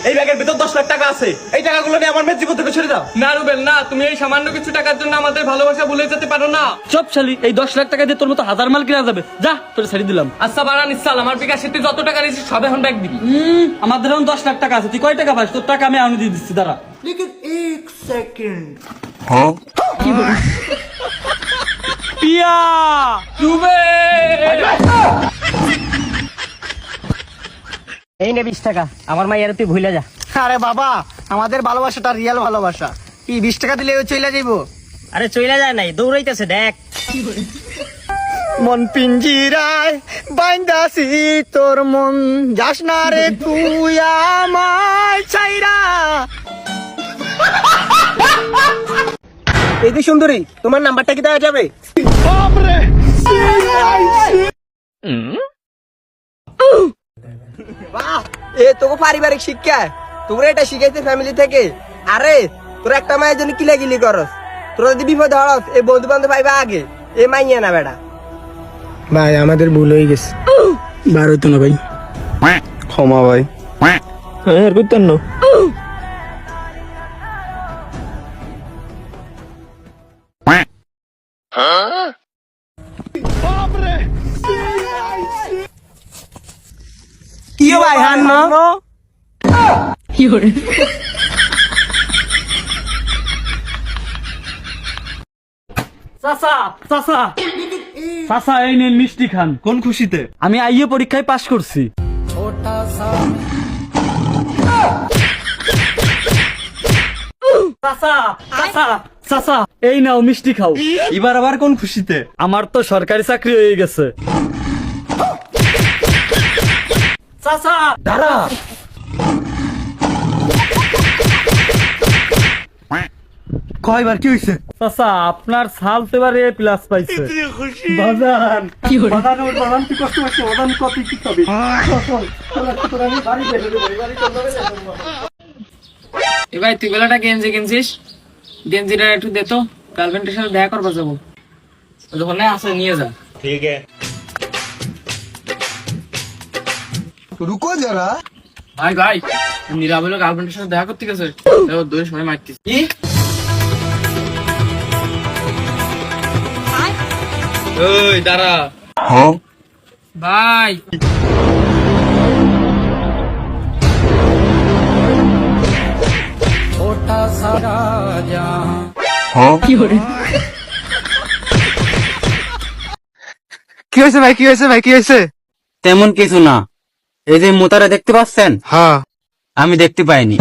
এই ব্যাগের ভিতর 10 লাখ টাকা আছে, এই টাকাগুলো নিয়ে আমার মেয়ের জীবন থেকে ছেড়ে দাও। না রুবেল না, তুমি এই সামান্য কিছু টাকার জন্য আমাদের ভালোবাসা ভুলে যেতে পারো না। চুপ শালি, এই 10 লাখ টাকা দিয়ে তোর মতো হাজার মাল কিনা যাবে, যা তোর ছেড়ে দিলাম। আচ্ছা বারান ইসাল, আমার বিকাশে তুই যত টাকা নিয়েছিস সব এখন ব্যাগ দিবি। আমাদের এখন 10 লাখ টাকা আছে, তুই কয় টাকা পাস? তোর টাকা আমি আনি দিয়ে দিচ্ছি, দাঁড়া। लेकिन एक सेकंड পিয়া রুবেল এই নে 20 টাকা, আমার মাইয়ারে তুই ভুলে যা। আরে বাবা, আমাদের ভালোবাসাটা রিয়েল ভালোবাসা। কি 20 টাকা দিলে ও চলে যাইবো? আরে চইলা যায় নাই, দৌড়াইতেছে দেখ। মন পিঞ্জিরায় বাইন্দাছি তোর মন, যাস না রে তুই আমায় ছাইরা। এই যে সুন্দরী, তোমার নাম্বারটা কি দেওয়া যাবে? বাহ, এ তোকে পারিবারিক শিক্ষা, তোরা এটা শিখাইছে ফ্যামিলি থেকে। আরে তোরা একটা মায়ের জন্য কিলাকিলি করস, তোরা যদি বিপদ হরস এই বন্ধু বান্ধব পাইবা আগে, এ মাইয়া না বেটা। ভাই আমাদের ভুল হয়ে গেছে, বার হইতো না ভাই, ক্ষমা ভাই। হ্যাঁ করতেন না। কি ভাই হান না চাচা চাচা চাচা, এই নেন মিষ্টি খান। কোন খুশিতে? আমি আইএ পরীক্ষায় পাশ করছি। চাচা চাচা চাচা, এই নাও মিষ্টি খাও। এবার আবার কোন খুশিতে? আমার তো সরকারি চাকরি হয়ে গেছে। চাচা দাঁড়া, কয়বার কি হইছে? চাচা, আপনার সাল তো এবার A+ পাইছে। বাজান বাজান ওর বাজান, তুই কষ্ট পাচ্ছিস, বাজান কত কি হবে? এ ভাই তুই বেলাটা গেঞ্জি কিনছিস, গেঞ্জিটা একটু দে তো, গার্লফ্রেন্ডের সাথে দেখা করবা যাবো। ওখানে আছে, নিয়ে যা। ঠিক আছে। রুকো যারা। ভাই ভাই, নীরা বলে গার্লফ্রেন্ডের সাথে দেখা করতে গেছে, দূরে সময় মারতিস। কি ওই দাঁড়া ভাই, কি হয়েছে ভাই, কি হয়েছে ভাই, কি হয়েছে? তেমন কিছু না, এই যে মোতারা দেখতে পাচ্ছেন, হ্যাঁ আমি দেখতে পাইনি।